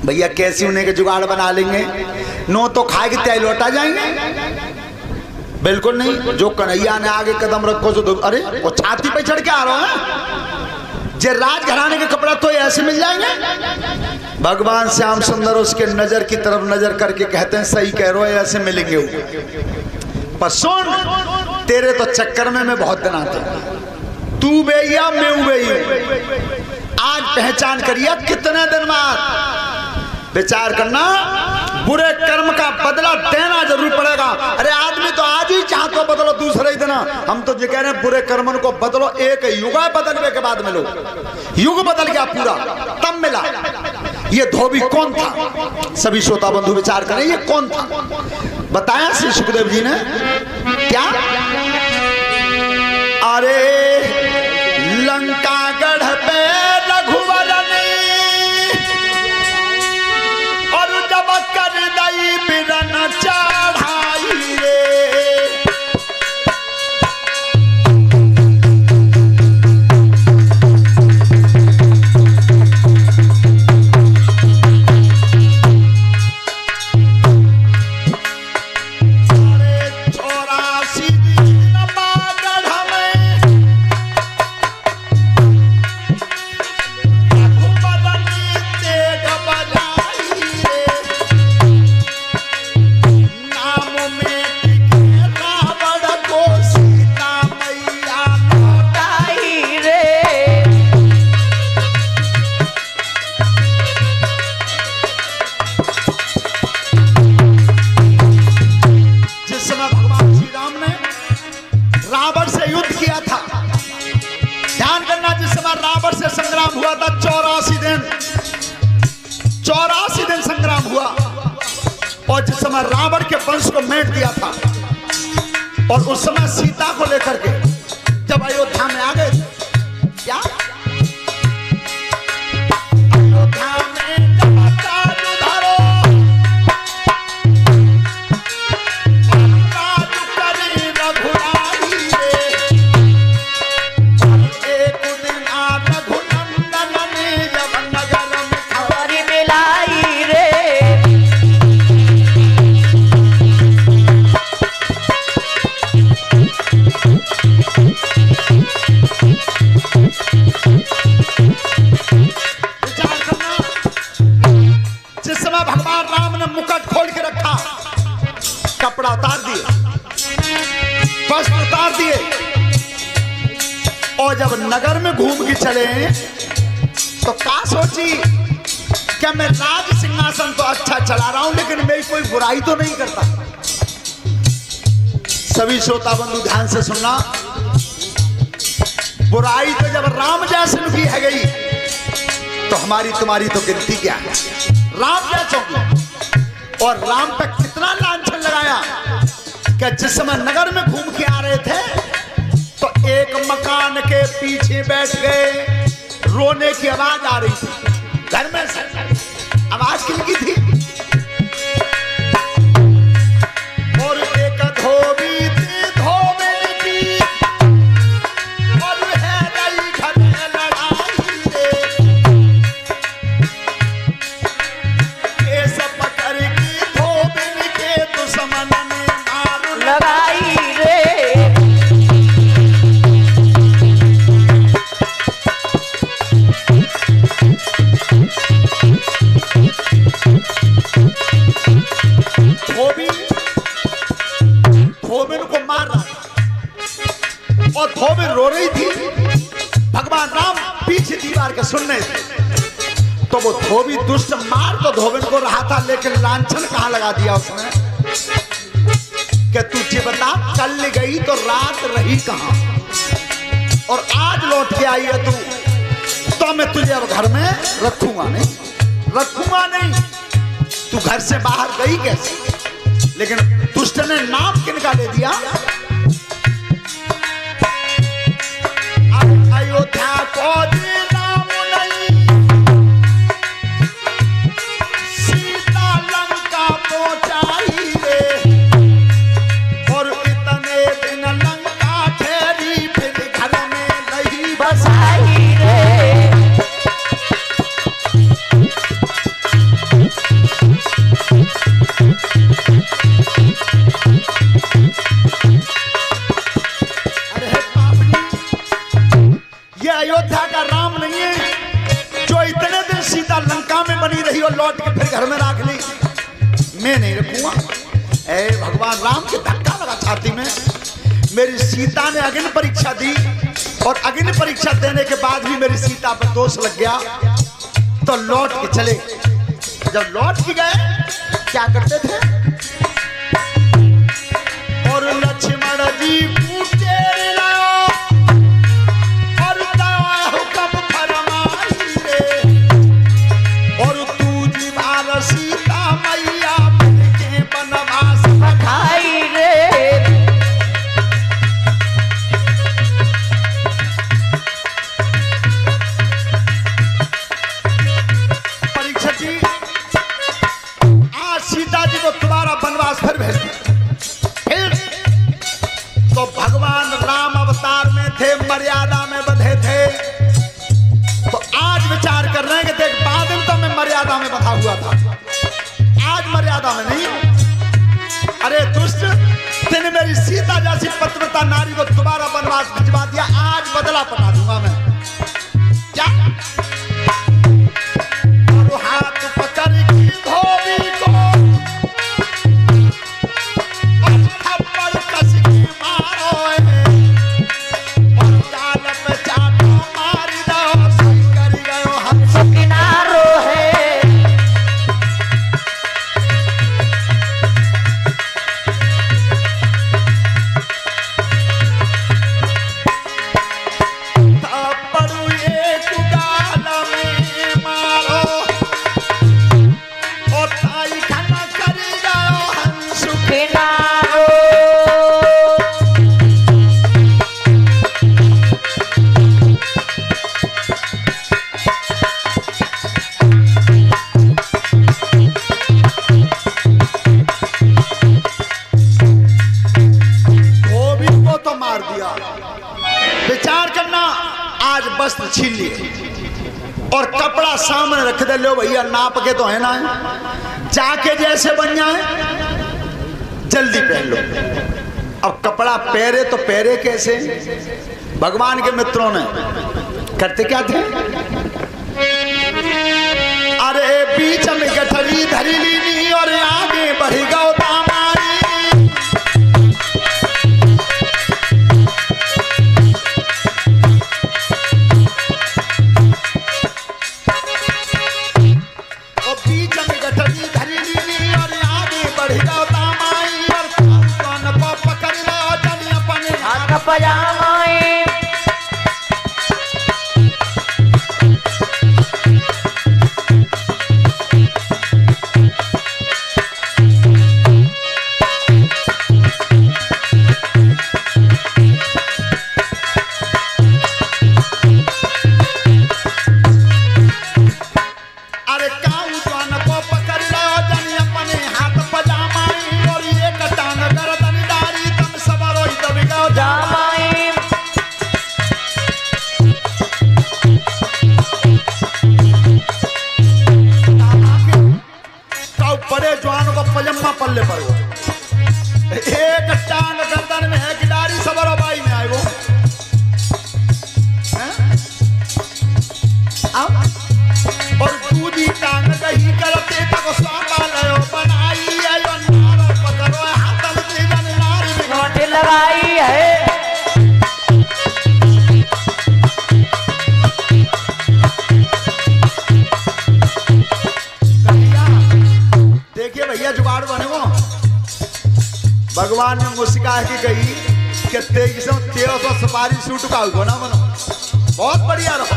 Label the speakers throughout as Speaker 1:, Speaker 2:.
Speaker 1: भैया कैसी उन्हें के जुगाड़ बना लेंगे, नो तो खाए के त्याई लौटा जाएंगे। बिल्कुल नहीं, जो कन्हैया ने आगे कदम रखो तो अरे वो छाती पे चढ़ के आ रहा है। जे राज घराने के कपड़ा तो ऐसे मिल जाएंगे। भगवान श्याम सुंदर उसके नजर की तरफ नजर करके कहते हैं सही कह रहे हो, ऐसे मिलेंगे। पर सुन, तेरे तो चक्कर में मैं बहुत दिन आता हूं, तू बेया मैं उबेई। आज पहचान करिए कितने दिन बाद विचार करना, बुरे कर्म का बदला देना जरूर पड़ेगा। अरे आदमी तो आज ही चाहते हो बदलो, दूसरे ही दिन हम तो ये कह रहे हैं बुरे कर्मन को बदलो, एक युग बदलने के बाद मिलो। युग बदल गया पूरा, तब मिला। ये धोबी कौन था? सभी श्रोता बंधु विचार करें, ये कौन था? बताया श्री सुखदेव जी ने क्या? अरे लंका गढ़ पे रघुवर ने और जब कर दई बिरन चढ़ाई रे, हुआ था 84 दिन संग्राम हुआ। और जिस समय रावण के वंश को मेट दिया था और उस समय सीता को लेकर के जब अयोध्या में आ गए, क्या अयोध्या में जब राज उधारो राज करे रघुराई रे, एक दिन आ रघुनंदन ने जब नगर में खबर मिलाई रे, भगवान राम ने मुकुट खोल के रखा, कपड़ा उतार दिए, वस्त्र उतार दिए और जब नगर में घूम के चले तो क्या सोची क्या मैं राज सिंहासन तो अच्छा चला रहा हूं लेकिन मैं कोई बुराई तो नहीं करता। सभी श्रोता बंधु ध्यान से सुनना, बुराई तो जब राम जैसे की है गई तो हमारी तुम्हारी तो गिनती क्या है। राम जैसों और राम पे कितना लांछन लगाया कि जिस समय नगर में घूम के आ रहे थे तो एक मकान के पीछे बैठ गए, रोने की आवाज आ रही थी घर में से। आवाज किनकी थी? और एक धोबी थी, धोबी की और है रही घर में लड़ाई रे, केस पकड़ की धोबी के दुश्मन ने मार लगाई रे। धोबिन को मार रहा और धोबिन रो रही थी। भगवान राम पीछे दीवार के सुन रहे थे तो वो धोबी दुष्ट मार तो धोबिन को रहा था लेकिन लांछन कहां लगा दिया उसने कि तुझे बता कल गई तो रात रही कहां और आज लौट के आई है तू, तो मैं तुझे अब घर में रखूंगा नहीं। तू घर से बाहर गई कैसे? लेकिन दुष्ट ने नाम किनका ले दिया? अयोध्या को नाम नहीं, सीता लंका पहुंचाई रे, और इतने दिन लंका ठहरी फिर घर में नहीं बसाई रे। लंका में बनी रही और लौट के फिर घर में रख ली। मैं नहीं रखूंगा। ए भगवान राम के धक्का लगा छाती में। मेरी सीता ने अग्नि परीक्षा दी और अग्नि परीक्षा देने के बाद भी मेरी सीता पर दोष लग गया, तो लौट के चले। जब लौट के गए क्या करते थे, और लक्ष्मण जी पूछे और हुक्म फरमाई रे, और तू जी बार सीता मैया के बनवास पठाई रे। परीक्षित जी आज सीता जी को दोबारा बनवास फिर भेज। तो भगवान राम अवतार में थे, मर्यादा में बंधे थे, तो आज विचार कर रहे हैं कि देख बादल तो मैं मर्यादा में बंधा हुआ था, आज मर्यादा में नहीं हूं। अरे दुष्ट, तूने मेरी सीता जैसी पतिव्रता नारी को दोबारा वनवास भिजवा दिया, आज बदला पटा दूंगा मैं। क्या और हाथ पकड़ की धोबी को वस्त्र छीन लिए और कपड़ा सामने रख दे, लो भैया नाप के तो है ना, जाके जैसे बन जाए जल्दी पहन लो। अब कपड़ा पहरे तो पहरे कैसे, भगवान के मित्रों ने करते क्या थे, अरे बीच में गठरी धरी ली और आगे बढ़ी गौ दामारी। पल्ले पर एक टांग गर्दन में है, गिटारी सबर बाई में आए वो और दूधी टांग कहीं करते तक सांबा लयो बनाई है, नारो पकड़ो हाथ में नारी में घोटे लगाई है। देखिए भैया जुगाड़ बने वो, भगवान ने मुस्का की कही कि 1300 सुपारी सूट का हो ना बनो, बहुत बढ़िया रहो।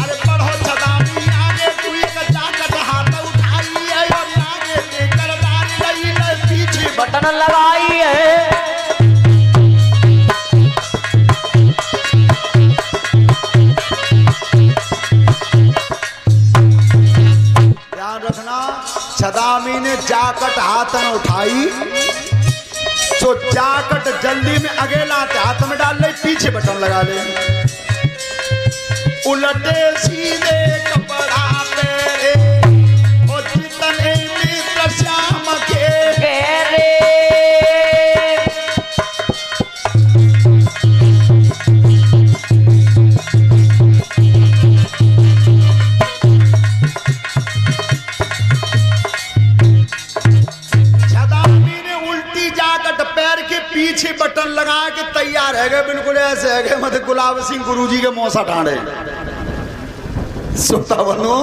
Speaker 1: अरे पढ़ो छदामी आगे कोई कच्चा कट हाथ उठाई है और आगे लेकर डाली गई पीछे बटन लगाई है। ध्यान रखना, छदामी ने जाकट हाथ में उठाई तो जाकट जल्दी में आगे लाते हाथ में डाल ले, पीछे बटन लगा ले, उलटे सीधे कपड़ा तेरे और जितने मित्र श्याम के घेरे। है गए बिल्कुल ऐसे है गए मतलब गुलाब सिंह गुरुजी के मौसा ठाणे सोता बनो।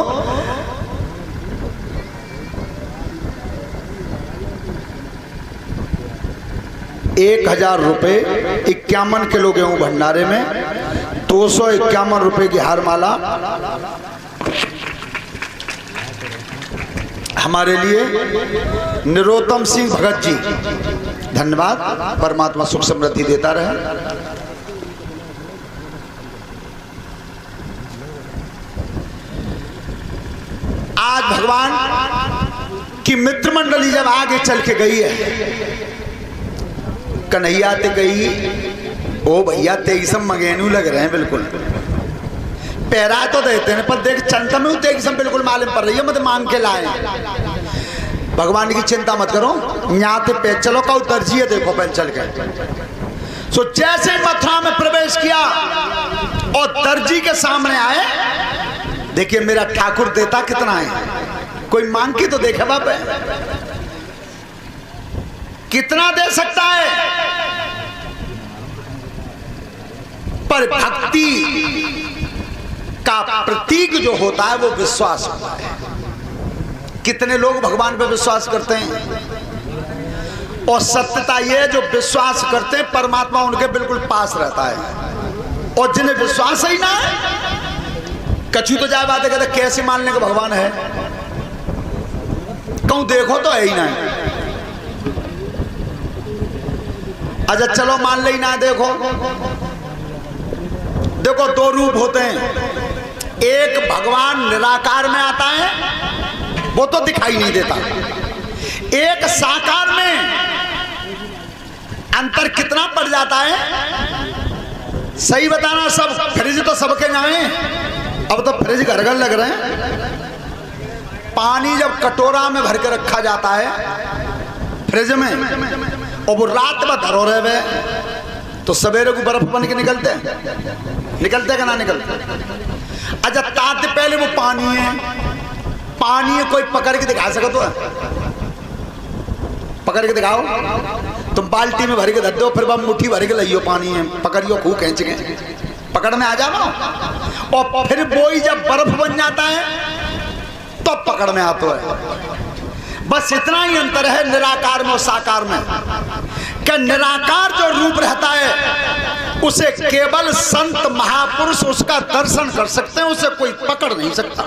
Speaker 1: 1000 रुपये 51 किलो गेहूं भंडारे में, 251 रुपये की हार माला हमारे लिए निरोत्तम सिंह भगत जी। धन्यवाद, परमात्मा सुख समृद्धि देता रहे। आज भगवान की मित्र मंडली जब आगे चल के गई है, कन्हैया ते गई, ओ भैया ते सब मगेनू लग रहे हैं बिल्कुल, पैरा तो देते हैं पर देख चंता में उते सब बिल्कुल मालूम पड़ रही है, मत मांग के लाए। भगवान की चिंता मत करो, यहाँ पे पे चलो का दर्जी है, देखो पहले चल के। सो जैसे मथुरा में प्रवेश किया और दर्जी के सामने आए, देखिए मेरा ठाकुर देता कितना है, कोई मांग की तो देखे बाप कितना दे सकता है, पर भक्ति का प्रतीक जो होता है वो विश्वास होता है। कितने लोग भगवान पे विश्वास करते हैं, और सत्यता ये जो विश्वास करते हैं परमात्मा उनके बिल्कुल पास रहता है, और जिन्हें विश्वास ही ना है कछु तो जाए बात है, कहते कैसे मानने का भगवान है, कहूं देखो तो है ही ना। अच्छा चलो मान ले ही ना, देखो देखो दो रूप होते हैं, एक भगवान निराकार में आता है वो तो दिखाई नहीं देता, एक साकार में अंतर कितना पड़ जाता है। सही बताना, सब फ्रिज तो सबके जाए, अब तो फ्रिज घर घर लग रहे हैं। पानी जब कटोरा में भर के रखा जाता है फ्रिज में, और वो रात भर धरो रहे तो सवेरे को बर्फ बन के निकलते हैं कि ना निकलते। अच्छा तात पहले वो पानी है, पानी है कोई पकड़ के दिखा सको तो पकड़ के दिखाओ, तुम बाल्टी में भर के धर दो, फिर वह मुट्ठी भर के लियो पानी है, पकड़ियो खूब खींच के पकड़ में आ जाओ, और फिर वो ही जब बर्फ बन जाता है तो पकड़ में आता है। बस इतना ही अंतर है निराकार में और साकार में, कि निराकार जो रूप रहता है उसे केवल संत महापुरुष उसका दर्शन कर सकते हैं, उसे कोई पकड़ नहीं सकता।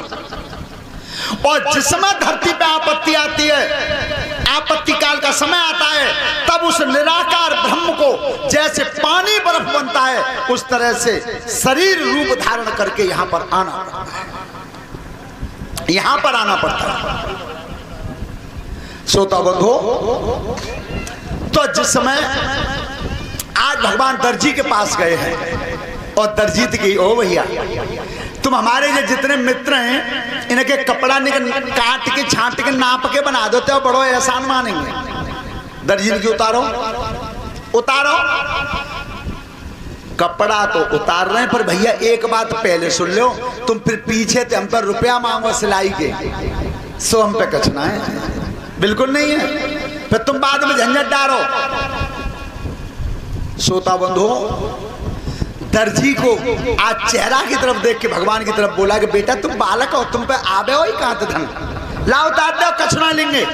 Speaker 1: और जिस समय धरती पे आपत्ति आती है, आपत्ति काल का समय आता है, तब उस निराकार ब्रह्म को जैसे पानी बर्फ बनता है उस तरह से शरीर रूप धारण करके यहां पर आना पड़ता है, यहां पर आना पड़ता है। श्रोता बंधु, तो जिस समय आज भगवान दर्जी के पास गए हैं और दर्जीत की, ओ भैया तुम हमारे ये जितने मित्र हैं इनके कपड़ा काट के छांट के नाप के बना देते हो, बड़ो एहसान मानेंगे। दर्जी की उतारो उतारो, कपड़ा तो उतार रहे हैं, पर भैया एक बात पहले सुन लो, तुम फिर पीछे हम पर रुपया मांगो सिलाई के, सो हम पे कचना है बिल्कुल नहीं है, फिर तुम बाद में झंझट डालो। श्रोता बंधु, दर्जी को आज चेहरा की तरफ देख के भगवान की तरफ बोला कि बेटा तुम बालक हो, तुम पे आवे हो ही कहां थे धन, लाओ उतार दो, कचना लेंगे।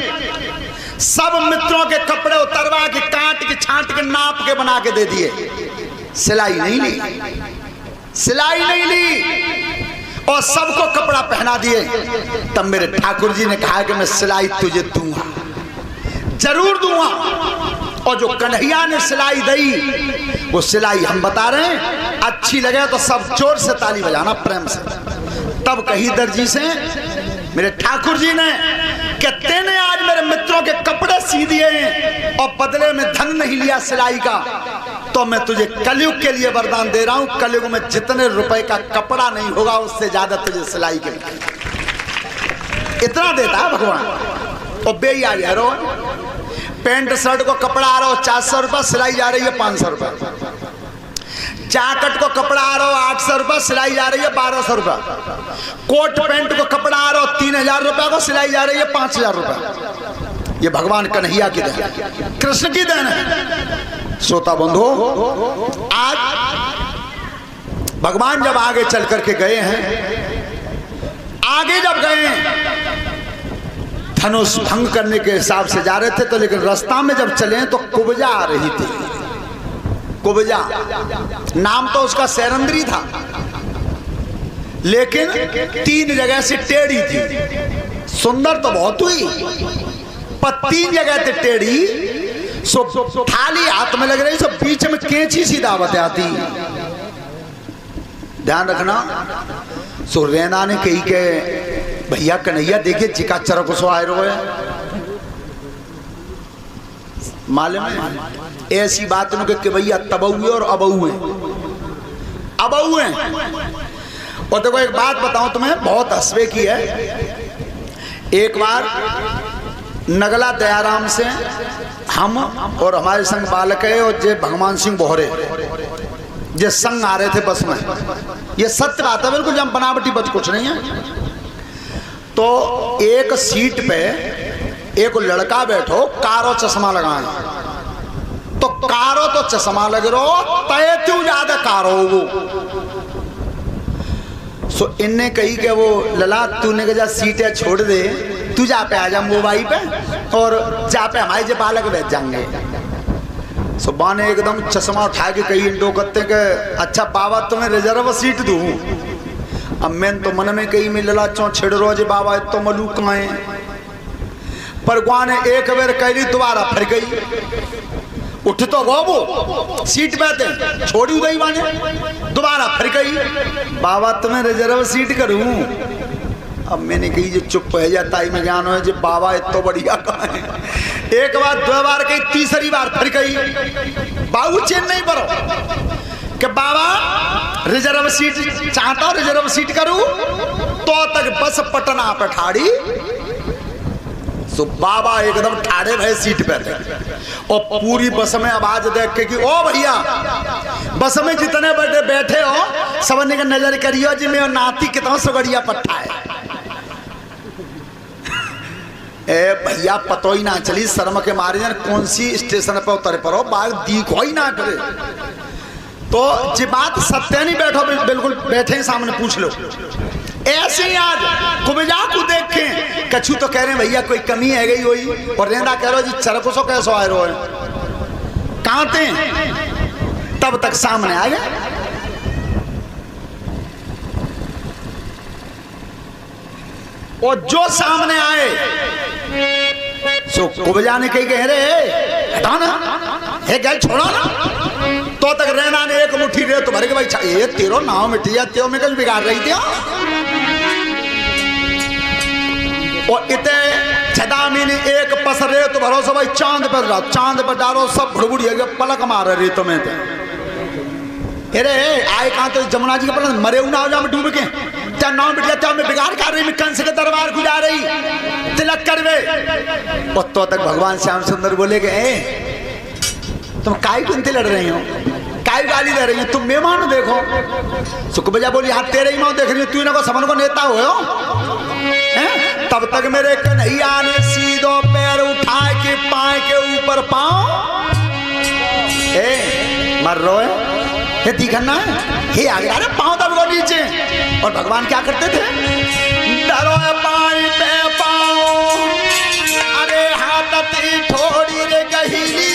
Speaker 1: सब मित्रों के कपड़े उतरवा के काट के छांट के नाप के बना के दे दिए, सिलाई नहीं ली, सिलाई नहीं ली, और सबको कपड़ा पहना दिए। तब मेरे ठाकुर जी ने कहा कि मैं सिलाई तुझे दूंगा, जरूर दूंगा। और जो कन्हैया ने सिलाई दी वो सिलाई हम बता रहे हैं, अच्छी लगे तो सब जोर से ताली बजाना प्रेम से। तब कही दर्जी से मेरे ठाकुर जी ने कि तेने आज मेरे मित्रों के कपड़े सी दिए हैं और बदले में धन नहीं लिया सिलाई का, तो मैं तुझे कलयुग के लिए वरदान दे रहा हूं, कलयुग में जितने रुपए का कपड़ा नहीं होगा उससे ज्यादा तुझे सिलाई के इतना देता है भगवान। और बेया यारो, पैंट शर्ट को कपड़ा आ रहा हो 400 रुपया, सिलाई जा रही है 500 रुपया। जैकेट को कपड़ा आ रहा हो 800 रुपया, सिलाई जा रही है 1200 रुपया। कोट पैंट को कपड़ा आ रहा हो 3000 रुपया को, सिलाई जा रही है 5000 रुपया। ये भगवान कन्हैया की देन, कृष्ण की देन है। श्रोता बंधु, आज भगवान जब आगे चल करके गए हैं, आगे जब गए धनुष भंग करने के हिसाब से जा रहे थे, तो लेकिन रास्ता में जब चले तो कुब्जा आ रही थी। कुब्जा नाम तो उसका सैरंद्री था, लेकिन 3 जगह से टेढ़ी थी। सुंदर तो बहुत हुई, पर 3 जगह से टेढ़ी। सो थाली हाथ में लग रही, सब बीच में कैंची सी दावत आती। ध्यान रखना। सो रैना ने कही के भैया कन्हैया देखिए जिका चरक सो आए रो है, मालूम है ऐसी बात उनके कि भैया तबहुए और अबहुए, अबहुए। और देखो एक बात बताऊं तुम्हें, बहुत हंसवे की है। एक बार नगला दयाराम से हम और हमारे संग बालक है और जे भगवान सिंह बोहरे जे संग आ रहे थे बस में। ये सत्य बात है, बिल्कुल जब बनावटी बच कुछ नहीं है। तो एक सीट पे एक लड़का बैठो, कारो चश्मा लगाए, तो कारो तो चश्मा लग रो तय तू ज्यादा कारो वो। सो इनने कही कि वो लला तूने कहा सीटें छोड़ दे, तू जा पे आ जा मोबाइल पे, और जा पे हमारे जो बालक बैठ जाएंगे। सो बाने एकदम चश्मा उठा के कही इंडो करते के अच्छा बाबा तुम्हें रिजर्व सीट दूं। अब मैं तो मन में कही मिलला चौ छिड़ रोज बाबा तो मलू कमाए, पर गुआने एक बेर कही दोबारा फिर गई। उठ तो वो सीट पे थे, छोड़ी गई बाने, दोबारा फिर गई बाबा तुम्हें रिजर्व सीट करूं। अब मैंने कही जो चुप है जाता ही में ज्ञान हो, जो बाबा इतना बढ़िया कहा है। एक बार 2 बार कही, तीसरी बार फिर कही बाबू चेन्नई पर कि बाबा रिजर्व सीट चाहता हूं, रिजर्व सीट करूं। तो तक बस पटना पे ठाड़ी। तो बाबा एकदम ठाड़े भय सीट पे थे, और पूरी बस में आवाज देख के कि ओ भैया बस में जितने बड़े बैठे हो सबने का नजर करियो जी मैं नाती कितना सुगड़िया पट्टा है। ए भैया पतो ही ना चली शर्म के मारे जन कौन सी स्टेशन पे उतरे पड़ो, बाग दीखो ही ना करे। तो जी बात सत्य नहीं, बैठो बिल्कुल बैठे सामने पूछ लो। ऐसे ही आज कुब्जा को देख के कछु तो कह रहे हैं भैया कोई कमी है गई हुई, और रेंदा कह रहे हो जी चरकुसो कैसो आए रो कहाँ थे, तब तक सामने आ गए। और जो सामने आए सो कुब्जा ने कही कह रहे हटा ना, हे गैल छोड़ा ना। तो तक रहना ने एक मुट्ठी रे तो भर के भाई ये तेरो नाव मिट्टी जाती हो, मैं कुछ बिगाड़ रही थी। और इतने छदामी ने एक पसरे तो भरोसा भाई चांद पर रहा, चांद पर डालो सब भुड़बुड़ी पलक मार रही तुम्हें तो। अरे आए कहा तो जमुना जी के पलक मरे ना हो जा में डूब के, चाहे नाव मिट जाता मैं बिगाड़ कर रही, मैं कंस के दरबार को जा रही तिलक करवे। और तो तक भगवान श्याम सुंदर बोले कि तुम काय कुंते लड़ रही हो, काय गाली दे रही हो, तुम मेहमान देखो। सुखबजा बोली हाँ तेरे ही माँ देख रही हो, तू इनको समन को नेता हो। तब तक मेरे कन्हैया ने सीधो पैर उठा के पाए के ऊपर पाँव मर रोए हे दिखना हे आगे अरे पाँव दब गो नीचे। और भगवान क्या करते थे, डरो पाई पे पाँव, अरे हाथ थोड़ी रे गहीली।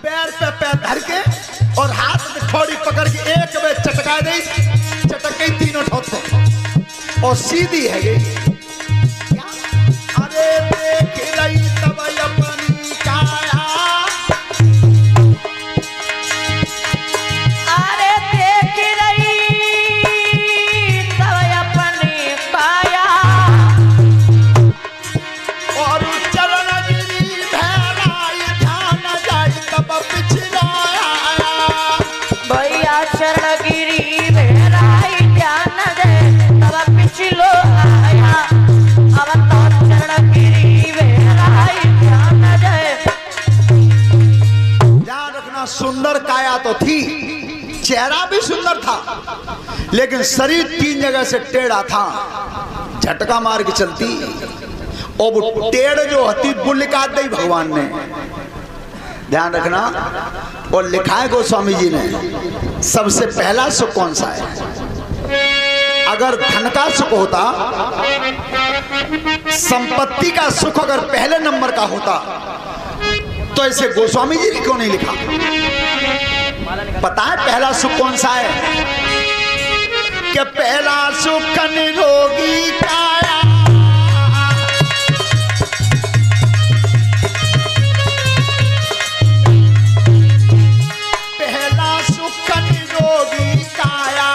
Speaker 1: पैर पे पैर धर के और हाथ में थोड़ी पकड़ के एक बार चटका दी, चटक गई तीनों ठोक और सीधी है गई। अरे देख रही तब अपनी काया, अरे देख रही तब अपनी काया, और चरण गिरी भैराई ध्यान जाई तब चेहरा भी सुंदर था लेकिन शरीर 3 जगह से टेढ़ा था, झटका मार के चलती। और वो टेढ़ जो हती वो लिखा दी भगवान ने, ध्यान रखना। और लिखा है गोस्वामी जी ने, सबसे पहला सुख कौन सा है? अगर धन का सुख होता, संपत्ति का सुख अगर पहले नंबर का होता तो ऐसे गोस्वामी जी ने क्यों नहीं लिखा? पता है पहला सुख कौन सा है? कि पहला सुख निरोगी काया, पहला सुख निरोगी काया,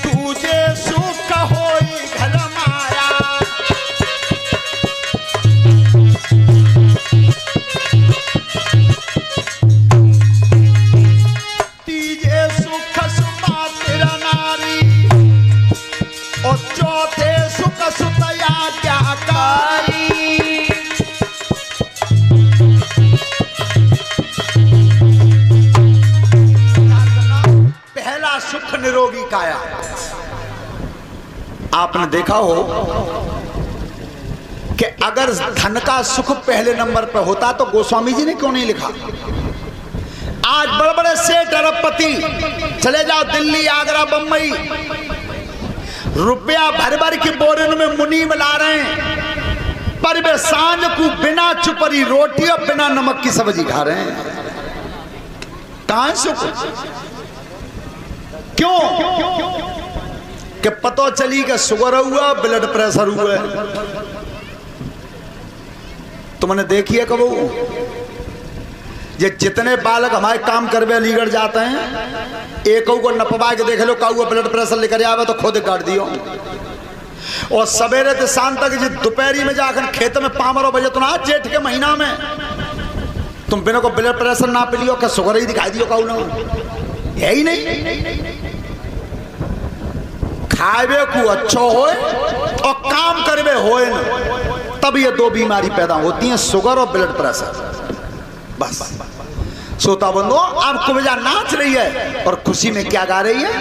Speaker 1: तुझे सुख होई घर माया। तीजे सुख सुता तेरा नारी, और चौथे सुख सुतया क्या कारी। पहला सुख निरोगी काया। आपने देखा हो कि अगर धन का सुख पहले नंबर पर होता तो गोस्वामी जी ने क्यों नहीं लिखा? आज बड़े बड़े सेठ अरबपति चले जाओ दिल्ली, आगरा, बम्बई, रुपया भर भर की बोरिन में मुनी मिला रहे हैं, पर वे सांझ को बिना चुपरी रोटी और बिना नमक की सब्जी खा रहे हैं। कहां सुख? क्यों? कि पतो चली कि शुगर हुआ, ब्लड प्रेशर हुआ। तुमने देखी है कबू? ये जितने बालक हमारे काम करवे अलीगढ़ जाते हैं, एक को नपवा के देख लो का ब्लड प्रेशर लेकर आवे तो खुद काट दियो। और सवेरे से शाम तक दोपहरी में जाकर खेत में 5 बजे तो ना, जेठ के महीना में तुम बिना को ब्लड प्रेशर ना पी लियो, क्या शुगर ही दिखाई दियो काऊ ना? है ही नहीं। खावे को अच्छो होए और काम करवे होए न, तब ये 2 बीमारी पैदा होती हैं, शुगर और ब्लड प्रेशर। बस। श्रोता बंधुओं, अब कुब्जा नाच रही है और खुशी में क्या गा रही है?